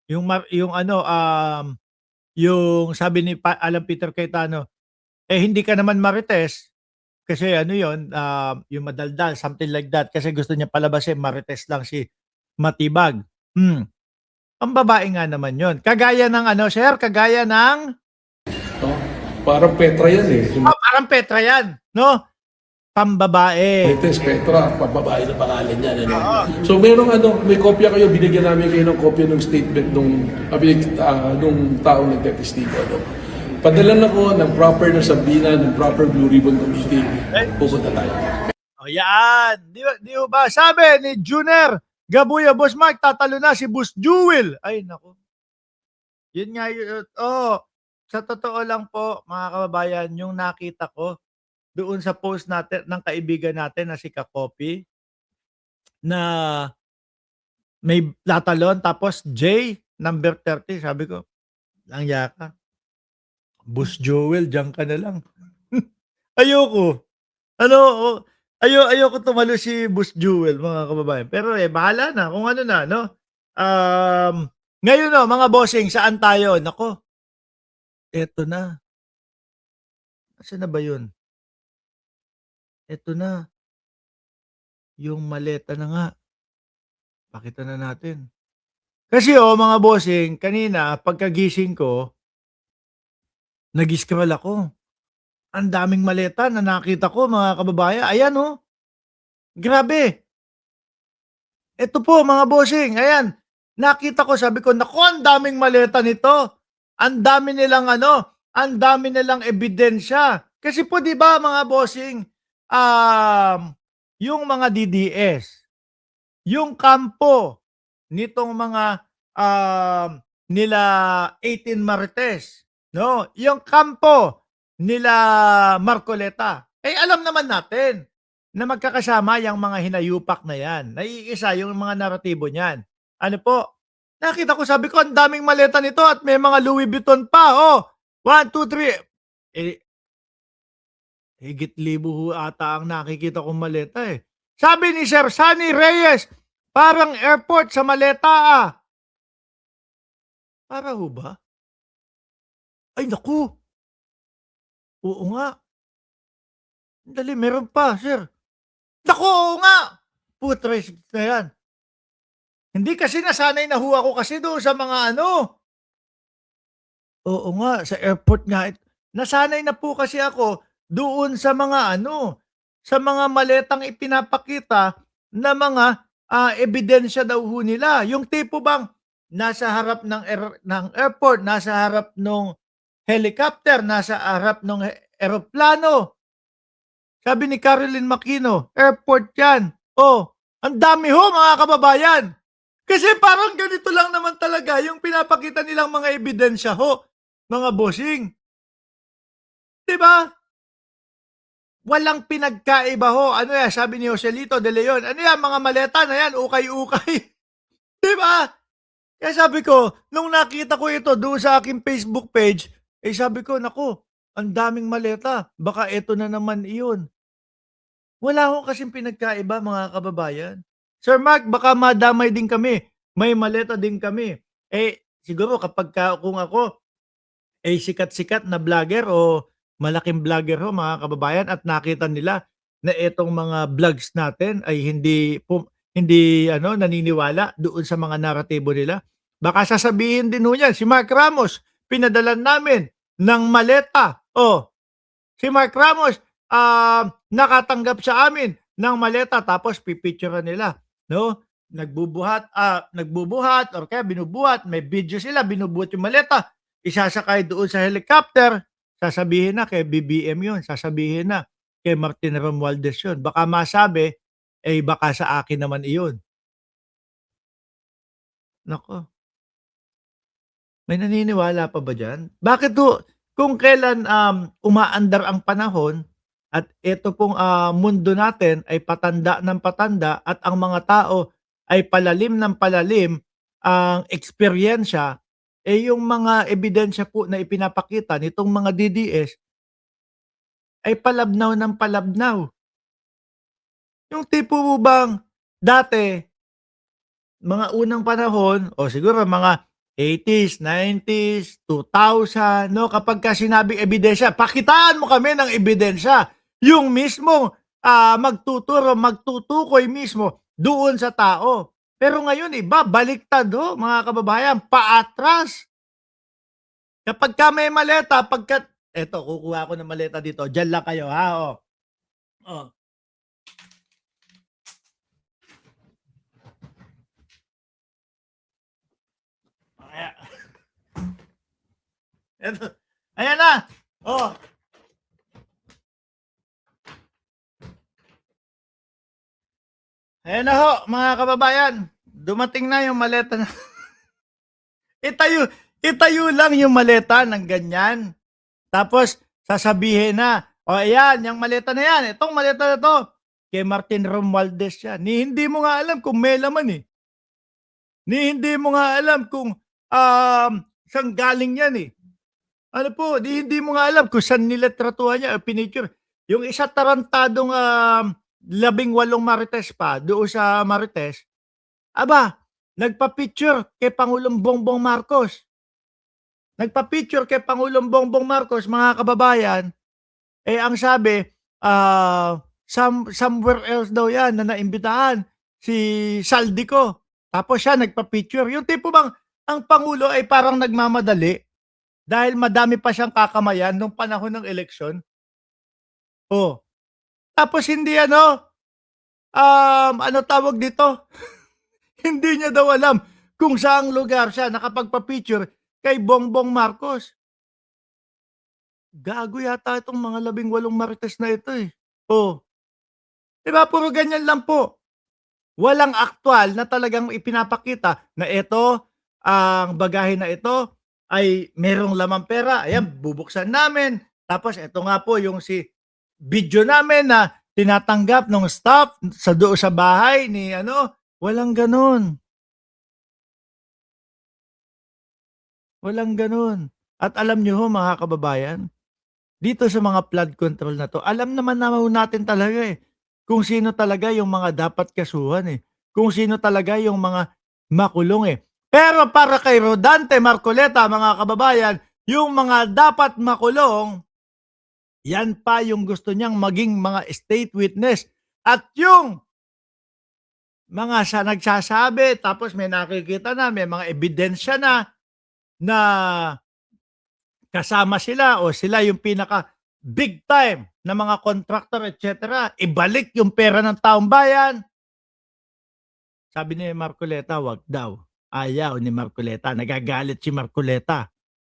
yung ano, yung sabi ni Alan Peter Cayetano, eh, hindi ka naman marites kasi ano yun, yung madaldal, something like that. Kasi gusto niya palabasin marites lang si Matibag. Hmm, pambabae nga naman yun. Kagaya ng ano, sir, kagaya ng No? Parang Petra yan eh. Si parang Petra yan, no? Pambabae. Marites Petra, pababae na pangalan niya. Ano? Oo. So merong ano, may kopya kayo, binigyan namin kayo ng kopya ng statement nung taong nagtestigo. Ano? Padala na ko ng proper na Sabina, ng proper Blue Ribbon Committee. Pupunta tayo. O yan. Di ba? Sabi ni Junior Gabuya, Boss Mark, tatalo na si Boss Jewel. Ay, naku. Yun nga yun. Oh, sa totoo lang po, mga kababayan, yung nakita ko doon sa post natin ng kaibigan natin na si Kakopi na may tatalon tapos J number 30, sabi ko, ang yaka. Boss Joel, diyan ka na lang. Ayoko. Ano, ayoko tumalo si Boss Jewel, mga kababayan. Pero bahala na kung ano na, no? Ngayon no, mga bossing, saan tayo? Nako, eto na. Saan na ba yun? Eto na. Yung maleta na nga. Pakita na natin. Kasi mga bossing, kanina, pagkagising ko, nag-scroll ako. Ang daming maleta na nakita ko, mga kababayan. Ayan, oh. Grabe. Ito po, mga bossing. Ayan. Nakita ko, sabi ko, naku, ang daming maleta nito. Ang dami nilang ang dami nilang ebidensya. Kasi po, di ba, mga bossing, yung mga DDS, yung kampo nitong mga nila 18 Marites, no? Yung kampo nila Marcoleta. Eh alam naman natin na magkakasama yung mga hinayupak na yan. Naiisa yung mga naratibo niyan. Ano po? Nakita ko, sabi ko, ang daming maleta nito at may mga Louis Vuitton pa. Oh, 1, 2, 3. Eh, higit libo ho ata ang nakikita kong maleta eh. Sabi ni Sir Sunny Reyes, parang airport sa maleta ah. Para ho ba? Ay naku! Oo nga. Dali, meron pa, sir. Naku, oo nga! Putres na yan. Hindi kasi nasanay na ho ako kasi doon sa mga Oo nga, sa airport nga. Nasanay na po kasi ako doon sa mga sa mga maletang ipinapakita na mga ebidensya daw ho nila. Yung tipo bang nasa harap ng airport, nasa harap ng helicopter, nasa harap ng eroplano. Sabi ni Caroline Makino, airport yan. Oh, ang dami ho mga kababayan. Kasi parang ganito lang naman talaga yung pinapakita nilang mga ebidensya ho, mga bossing. 'Di ba? Walang pinagkaiba ho. Ano yan, sabi ni Joselito De Leon, ano yan, mga maleta na yan, ukay-ukay. 'Di ba? Kaya sabi ko, nung nakita ko ito doon sa aking Facebook page, sabi ko, naku, ang daming maleta. Baka ito na naman iyon. Wala ho kasing pinagkaiba, mga kababayan. Sir Mark, baka madamay din kami. May maleta din kami. Siguro kung ako, sikat-sikat na vlogger o malaking vlogger ho, mga kababayan, at nakita nila na itong mga vlogs natin ay hindi naniniwala doon sa mga naratibo nila. Baka sasabihin din ho niyan, si Mark Ramos, pinadalan namin ng maleta. Oh, si Mark Ramos, nakatanggap sa amin ng maleta tapos pipicturean nila, no? Nagbubuhat or kaya binubuhat, may video sila, binubuhat yung maleta, isasakay doon sa helicopter, sasabihin na kay BBM yun, sasabihin na kay Martin Romualdez yun. Baka masabi, baka sa akin naman iyon. Nako, may naniniwala pa ba dyan? Bakit kung kailan umaandar ang panahon at ito pong mundo natin ay patanda ng patanda at ang mga tao ay palalim ng palalim ang eksperyensya, yung mga ebidensya po na ipinapakita nitong mga DDS ay palabnaw ng palabnaw. Yung tipo mo bang dati, mga unang panahon o siguro mga 80s, 90s, 2000, no? Kapagka sinabing ebidensya, pakitaan mo kami ng ebidensya. Yung mismong magtuturo, magtutukoy mismo doon sa tao. Pero ngayon iba, baliktad ho, mga kababayan, paatras. Kapagka may maleta, eto, kukuha ko ng maleta dito. Diyan lang kayo, ha? Oh. Oh. Ayan. Eto. Ayan na. Oh. Ayan na ho, mga kababayan. Dumating na yung maleta na. itayo lang yung maleta ng ganyan. Tapos, sasabihin na, o ayan, yung maleta na yan, itong maleta na to, kay Martin Romualdez yan. Ni hindi mo nga alam kung may laman eh. Ni hindi mo nga alam kung saan galing yan eh. Ano po, hindi mo nga alam kung saan nila tratuhan niya o pinicture. Yung isa tarantadong 18 Marites pa, doon sa Marites, aba, nagpa-picture kay Pangulong Bongbong Marcos. Nagpa-picture kay Pangulong Bongbong Marcos, mga kababayan, eh ang sabi, somewhere else daw yan na naimbitahan, si Saldico. Tapos siya nagpa-picture. Yung tipo bang, ang Pangulo ay parang nagmamadali dahil madami pa siyang kakamayan nung panahon ng eleksyon. Oh. Tapos hindi ano tawag dito? Hindi niya daw alam kung saang lugar siya nakapagpa-picture kay Bongbong Marcos. Gago yata itong mga 18 Marites na ito eh. Oh. Diba puro ganyan lang po. Walang aktual na talagang ipinapakita na ito, ang bagahe na ito ay merong lamang pera. Ayan, bubuksan namin. Tapos ito nga po yung video namin na tinatanggap ng staff sa bahay ni walang ganun. Walang ganun. At alam nyo ho, mga kababayan, dito sa mga flood control na to, alam naman natin talaga eh, kung sino talaga yung mga dapat kasuhan eh. Kung sino talaga yung mga makulong eh. Pero para kay Rodante Marcoleta, mga kababayan, yung mga dapat makulong, yan pa yung gusto niyang maging mga state witness. At yung mga nagsasabi, tapos may nakikita na, may mga ebidensya na kasama sila o sila yung pinaka big time na mga contractor, etc. Ibalik yung pera ng taong bayan. Sabi ni Marcoleta, wag daw. Ayaw ni Marcoleta. Nagagalit si Marcoleta.